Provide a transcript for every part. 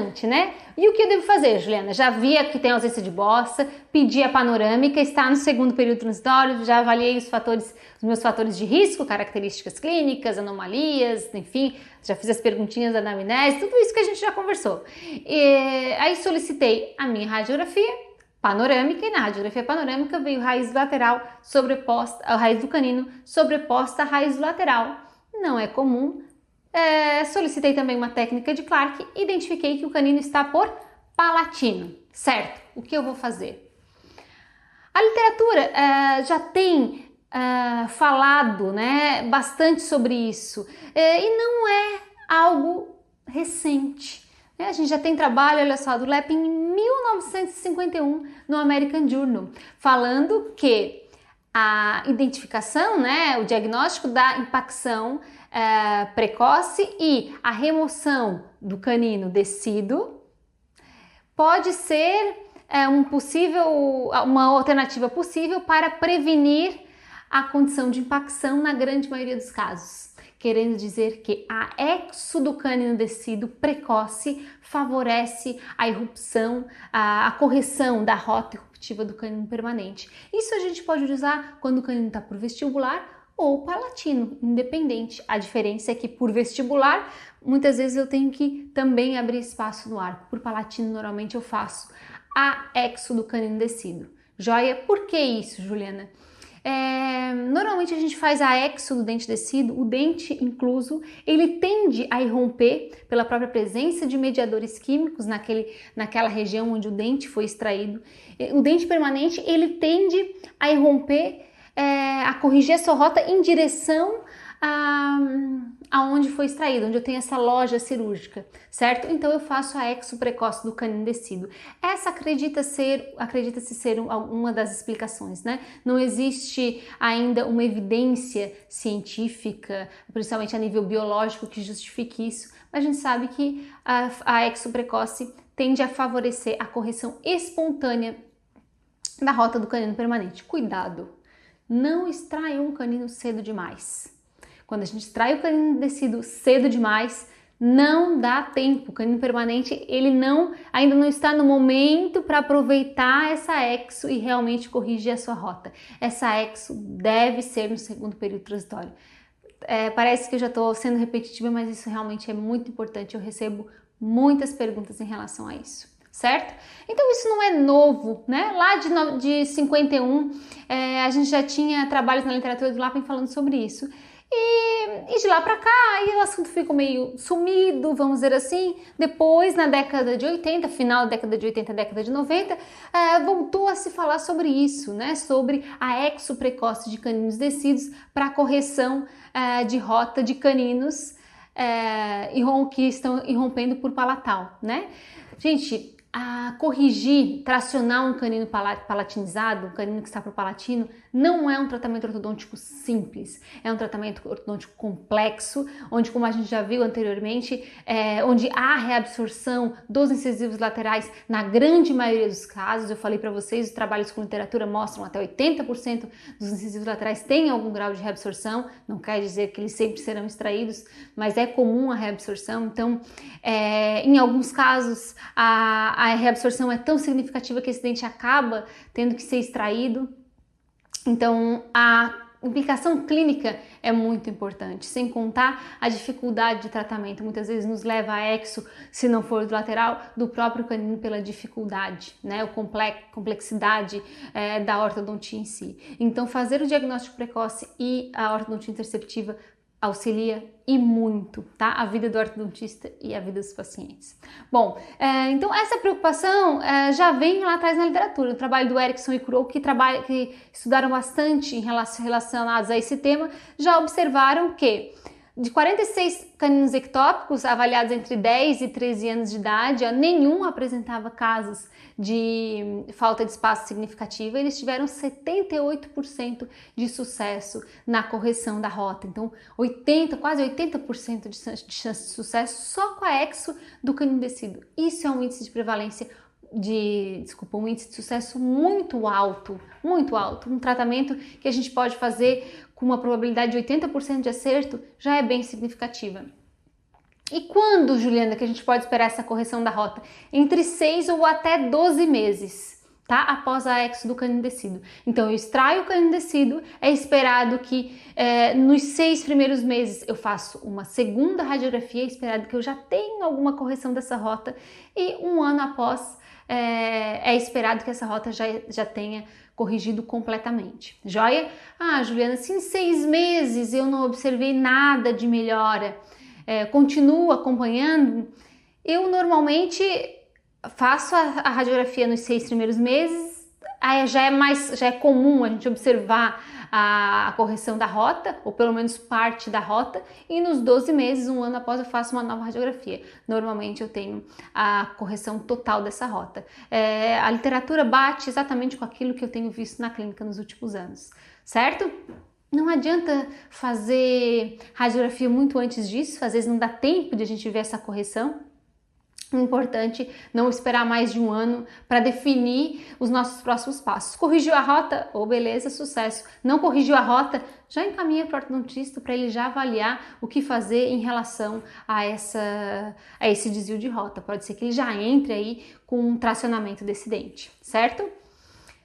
bastante, né? E o que eu devo fazer, Juliana? Já vi que tem ausência de bossa, pedi a panorâmica, está no segundo período transitório, já avaliei os meus fatores de risco, características clínicas, anomalias, enfim, já fiz as perguntinhas da anamnese, tudo isso que a gente já conversou. Aí solicitei a minha radiografia panorâmica e na radiografia panorâmica veio raiz lateral sobreposta, a raiz do canino sobreposta à raiz lateral. Não é comum. Solicitei também uma técnica de Clark e identifiquei que o canino está por palatino, certo? O que eu vou fazer? A literatura já tem falado, né, bastante sobre isso e não é algo recente. A gente já tem trabalho, olha só, do Lepp em 1951 no American Journal, falando que a identificação, né, o diagnóstico da impacção precoce e a remoção do canino descido pode ser uma alternativa possível para prevenir a condição de impacção na grande maioria dos casos. Querendo dizer que a exo do canino descido precoce favorece a irrupção, a correção da rota irruptiva do canino permanente. Isso a gente pode usar quando o canino está por vestibular ou palatino, independente. A diferença é que por vestibular, muitas vezes eu tenho que também abrir espaço no arco. Por palatino, normalmente eu faço a exo do canino descido. Joia? Por que isso, Juliana? Normalmente a gente faz a exo do dente descido, o dente incluso, ele tende a irromper pela própria presença de mediadores químicos naquela região onde o dente foi extraído. O dente permanente, ele tende a irromper, a corrigir a sua rota em direção aonde foi extraído, onde eu tenho essa loja cirúrgica, certo? Então eu faço a exo precoce do canino descido. Essa acredita-se ser uma das explicações, né? Não existe ainda uma evidência científica, principalmente a nível biológico, que justifique isso, mas a gente sabe que a exo precoce tende a favorecer a correção espontânea da rota do canino permanente. Cuidado! Não extraiam um canino cedo demais. Quando a gente extrai o canino descido cedo demais, não dá tempo. O canino permanente, ele ainda não está no momento para aproveitar essa exo e realmente corrigir a sua rota. Essa exo deve ser no segundo período transitório. Parece que eu já estou sendo repetitiva, mas isso realmente é muito importante. Eu recebo muitas perguntas em relação a isso. Certo? Então isso não é novo, né? Lá de 51, a gente já tinha trabalhos na literatura do Lapham falando sobre isso. E de lá para cá, aí o assunto ficou meio sumido, vamos dizer assim. Depois, na década de 80, final da década de 80, década de 90, voltou a se falar sobre isso, né? Sobre a exo precoce de caninos descidos para correção de rota de caninos que estão irrompendo por palatal, né? Gente, tracionar um canino palatinizado, um canino que está por palatino, não é um tratamento ortodôntico simples, é um tratamento ortodôntico complexo, onde, como a gente já viu anteriormente, onde há reabsorção dos incisivos laterais na grande maioria dos casos. Eu falei para vocês, os trabalhos com literatura mostram até 80% dos incisivos laterais têm algum grau de reabsorção, não quer dizer que eles sempre serão extraídos, mas é comum a reabsorção. Então, em alguns casos, a reabsorção é tão significativa que esse dente acaba tendo que ser extraído. Então, a implicação clínica é muito importante, sem contar a dificuldade de tratamento. Muitas vezes nos leva a exo, se não for do lateral, do próprio canino pela dificuldade, né? A complexidade da ortodontia em si. Então, fazer o diagnóstico precoce e a ortodontia interceptiva auxilia e muito, tá? A vida do ortodontista e a vida dos pacientes. Bom, então essa preocupação já vem lá atrás na literatura. O trabalho do Erickson e Crow, que estudaram bastante relacionados a esse tema, já observaram que de 46 caninos ectópicos avaliados entre 10 e 13 anos de idade, nenhum apresentava casos de falta de espaço significativa. Eles tiveram 78% de sucesso na correção da rota. Então, quase 80% de chance de sucesso só com a exo do canino descido. Isso é um índice de prevalência um índice de sucesso muito alto, um tratamento que a gente pode fazer com uma probabilidade de 80% de acerto já é bem significativa. E quando, Juliana, que a gente pode esperar essa correção da rota? Entre 6 ou até 12 meses, tá? Após a AEXO do canino descido. Então, eu extraio o canino descido, é esperado que nos 6 primeiros meses eu faço uma segunda radiografia, é esperado que eu já tenha alguma correção dessa rota, e um ano após é esperado que essa rota já tenha corrigido completamente. Joia? Ah, Juliana, se em 6 meses eu não observei nada de melhora, continuo acompanhando, eu normalmente faço a radiografia nos 6 primeiros meses, aí já é comum a gente observar a correção da rota, ou pelo menos parte da rota, e nos 12 meses, um ano após, eu faço uma nova radiografia. Normalmente eu tenho a correção total dessa rota. A literatura bate exatamente com aquilo que eu tenho visto na clínica nos últimos anos, certo? Não adianta fazer radiografia muito antes disso, às vezes não dá tempo de a gente ver essa correção. O importante é não esperar mais de um ano para definir os nossos próximos passos. Corrigiu a rota? Oh, beleza, sucesso. Não corrigiu a rota? Já encaminha para o ortodontista para ele já avaliar o que fazer em relação a esse desvio de rota. Pode ser que ele já entre aí com um tracionamento desse dente, certo?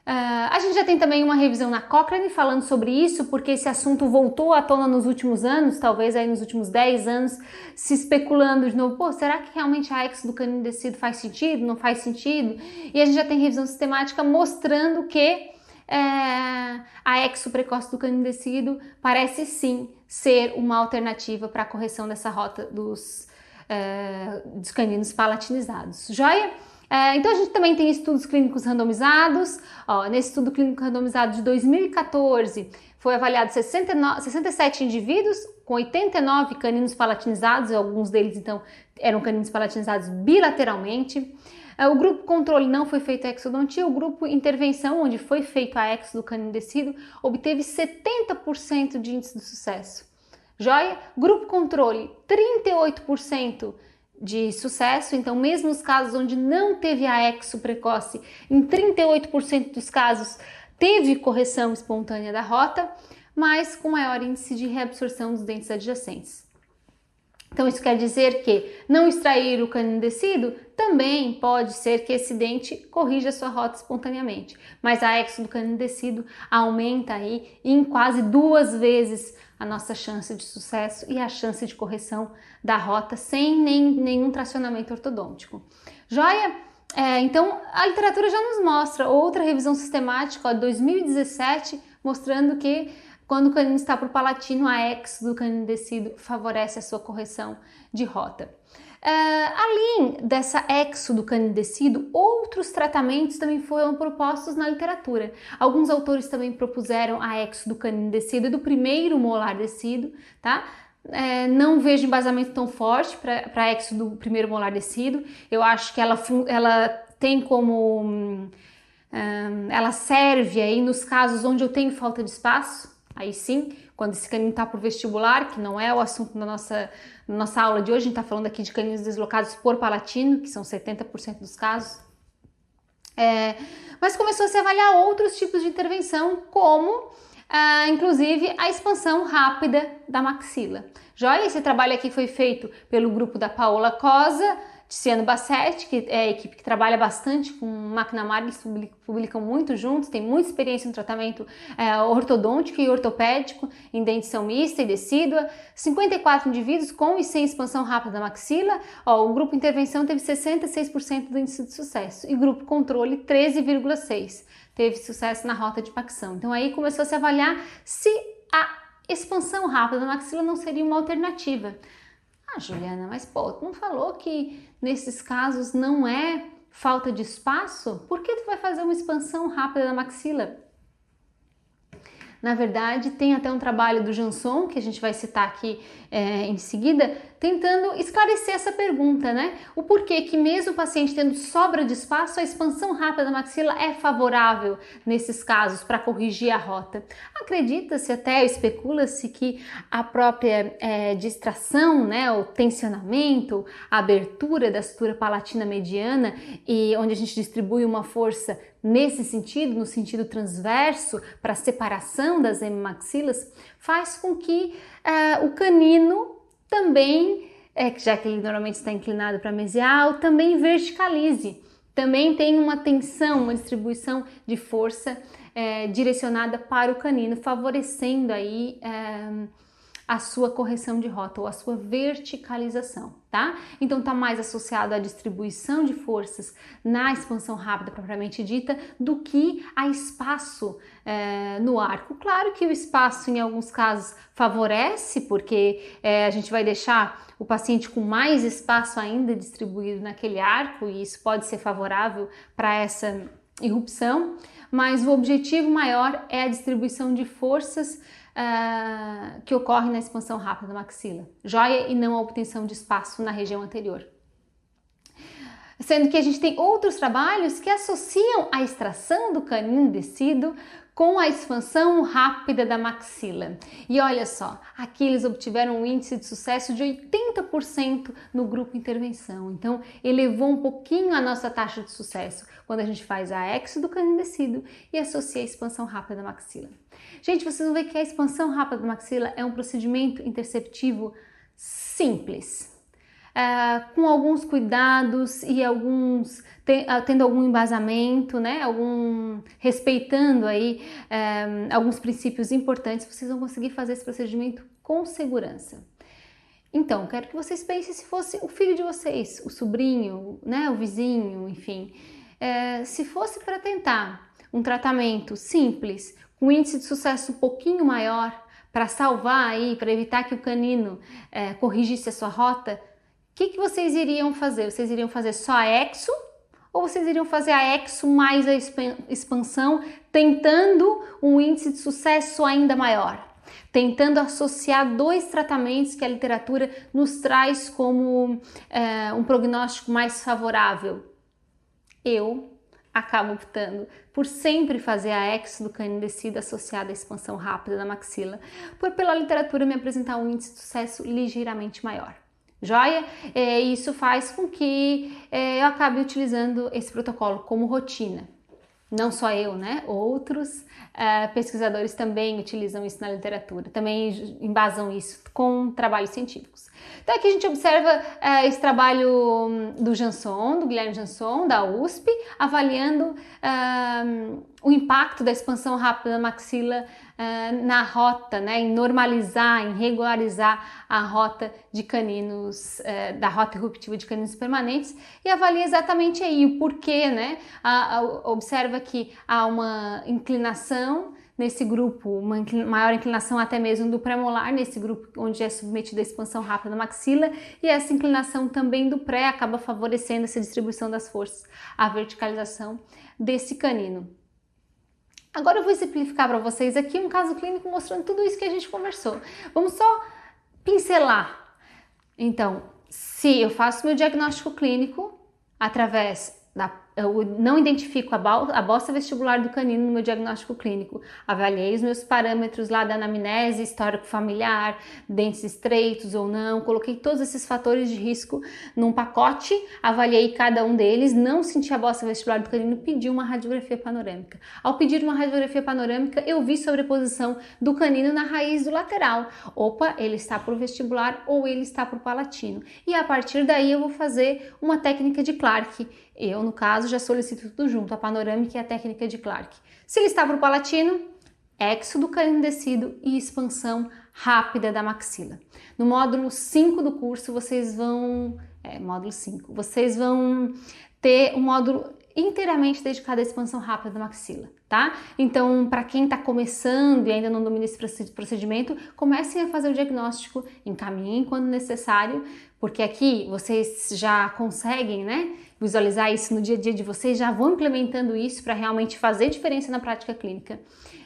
A gente já tem também uma revisão na Cochrane falando sobre isso, porque esse assunto voltou à tona nos últimos anos, talvez aí nos últimos 10 anos, se especulando de novo, será que realmente a AEXO do canino descido faz sentido, não faz sentido? E a gente já tem revisão sistemática mostrando que a AEXO precoce do canino descido parece sim ser uma alternativa para a correção dessa rota dos caninos palatinizados. Joia? Então a gente também tem estudos clínicos randomizados. Nesse estudo clínico randomizado de 2014 foi avaliado 67 indivíduos com 89 caninos palatinizados, e alguns deles então eram caninos palatinizados bilateralmente. O grupo controle não foi feito a exodontia, o grupo intervenção, onde foi feito a exo do canino descido, obteve 70% de índice de sucesso. Joia? Grupo controle, 38% de sucesso, então mesmo nos casos onde não teve a exo precoce, em 38% dos casos teve correção espontânea da rota, mas com maior índice de reabsorção dos dentes adjacentes. Então isso quer dizer que não extrair o canino descido também pode ser que esse dente corrija a sua rota espontaneamente, mas a exo do canino descido aumenta aí em quase 2 vezes a nossa chance de sucesso e a chance de correção da rota sem nenhum tracionamento ortodôntico. Joia? Então a literatura já nos mostra outra revisão sistemática, 2017, mostrando que quando o canino está por palatino, a exo do canino descido favorece a sua correção de rota. Além dessa exo do canino descido, outros tratamentos também foram propostos na literatura. Alguns autores também propuseram a exo do canino descido e do primeiro molar descido, tá? Não vejo embasamento tão forte para a exo do primeiro molar descido. Eu acho que ela tem como... ela serve aí nos casos onde eu tenho falta de espaço. Aí sim, quando esse canino está por vestibular, que não é o assunto da nossa aula de hoje, a gente está falando aqui de caninos deslocados por palatino, que são 70% dos casos. Mas começou a se avaliar outros tipos de intervenção, como inclusive a expansão rápida da maxila. Joia, esse trabalho aqui foi feito pelo grupo da Paola Cosa, Tiziano Bassetti, que é a equipe que trabalha bastante com McNamara, eles publicam muito juntos, tem muita experiência no tratamento ortodôntico e ortopédico em dentição mista e decídua. 54 indivíduos com e sem expansão rápida da maxila. O grupo intervenção teve 66% do índice de sucesso e o grupo controle 13,6% teve sucesso na rota de pacção. Então aí começou a se avaliar se a expansão rápida da maxila não seria uma alternativa. Juliana, mas não falou que nesses casos não é falta de espaço? Por que tu vai fazer uma expansão rápida da maxila? Na verdade, tem até um trabalho do Jansson, que a gente vai citar aqui em seguida, tentando esclarecer essa pergunta, né? O porquê que mesmo o paciente tendo sobra de espaço, a expansão rápida da maxila é favorável nesses casos para corrigir a rota. Acredita-se até, especula-se que a própria distração, né, o tensionamento, a abertura da sutura palatina mediana, e onde a gente distribui uma força nesse sentido, no sentido transverso, para a separação das hemimaxilas, faz com que o canino também já que ele normalmente está inclinado para mesial, também verticalize. Também tem uma tensão, uma distribuição de força direcionada para o canino, favorecendo aí a sua correção de rota ou a sua verticalização, tá? Então tá mais associado à distribuição de forças na expansão rápida propriamente dita do que a espaço no arco. Claro que o espaço em alguns casos favorece, porque a gente vai deixar o paciente com mais espaço ainda distribuído naquele arco e isso pode ser favorável para essa irrupção, mas o objetivo maior é a distribuição de forças que ocorre na expansão rápida da maxila, joia, e não a obtenção de espaço na região anterior. Sendo que a gente tem outros trabalhos que associam a extração do canino descido com a expansão rápida da maxila. E olha só, aqui eles obtiveram um índice de sucesso de 80% no grupo intervenção. Então, elevou um pouquinho a nossa taxa de sucesso quando a gente faz a exo do canino descido e associa a expansão rápida da maxila. Gente, vocês vão ver que a expansão rápida da maxila é um procedimento interceptivo simples. Com alguns cuidados e tendo algum embasamento, né? Respeitando aí alguns princípios importantes, vocês vão conseguir fazer esse procedimento com segurança. Então, quero que vocês pensem se fosse o filho de vocês, o sobrinho, né? O vizinho, enfim. Se fosse para tentar um tratamento simples, com índice de sucesso um pouquinho maior, para salvar aí, para evitar que o canino corrigisse a sua rota, o que vocês iriam fazer? Vocês iriam fazer só a exo ou vocês iriam fazer a exo mais a expansão, tentando um índice de sucesso ainda maior? Tentando associar dois tratamentos que a literatura nos traz como um prognóstico mais favorável. Eu acabo optando por sempre fazer a exo do canino descido associada à expansão rápida da maxila, por pela literatura me apresentar um índice de sucesso ligeiramente maior. Joia? Isso faz com que eu acabe utilizando esse protocolo como rotina. Não só eu, né? Outros pesquisadores também utilizam isso na literatura, também embasam isso com trabalhos científicos. Então aqui a gente observa esse trabalho do Guilherme Janson, da USP, avaliando o impacto da expansão rápida da maxila na rota, né, em normalizar, em regularizar a rota de caninos, da rota irruptiva de caninos permanentes, e avalia exatamente aí o porquê, né? Observa que há uma inclinação nesse grupo, uma maior inclinação até mesmo do premolar, nesse grupo onde é submetida a expansão rápida da maxila, e essa inclinação também do pré acaba favorecendo essa distribuição das forças, a verticalização desse canino. Agora eu vou exemplificar para vocês aqui um caso clínico mostrando tudo isso que a gente conversou. Vamos só pincelar. Então, se eu faço meu diagnóstico clínico através eu não identifico a bosta vestibular do canino no meu diagnóstico clínico, avaliei os meus parâmetros lá da anamnese, histórico familiar, dentes estreitos ou não, coloquei todos esses fatores de risco num pacote, avaliei cada um deles, não senti a bosta vestibular do canino, pedi uma radiografia panorâmica. Ao pedir uma radiografia panorâmica, eu vi sobreposição do canino na raiz do lateral. Opa, ele está por vestibular ou ele está por palatino. E a partir daí eu vou fazer uma técnica de Clark. Eu, no caso, já solicito tudo junto, a panorâmica e a técnica de Clark. Se ele está para o palatino, exo do canino descido e expansão rápida da maxila. No módulo 5 do curso, vocês vão ter um módulo inteiramente dedicado à expansão rápida da maxila, tá? Então, para quem está começando e ainda não domina esse procedimento, comecem a fazer o diagnóstico, encaminhem quando necessário, porque aqui vocês já conseguem, né, visualizar isso no dia a dia de vocês, já vão implementando isso para realmente fazer diferença na prática clínica.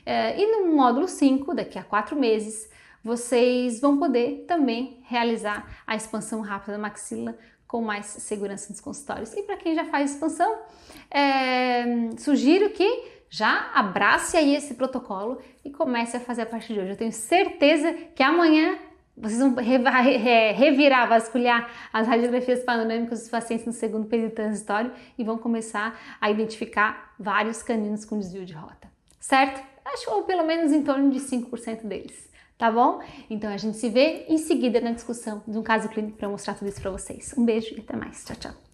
E no módulo 5, daqui a 4 meses, vocês vão poder também realizar a expansão rápida da maxila com mais segurança nos consultórios. E para quem já faz expansão, sugiro que já abrace aí esse protocolo e comece a fazer a partir de hoje. Eu tenho certeza que amanhã vocês vão vasculhar as radiografias panorâmicas dos pacientes no segundo período transitório e vão começar a identificar vários caninos com desvio de rota, certo? Acho, ou pelo menos em torno de 5% deles, tá bom? Então a gente se vê em seguida na discussão de um caso clínico para mostrar tudo isso para vocês. Um beijo e até mais. Tchau, tchau.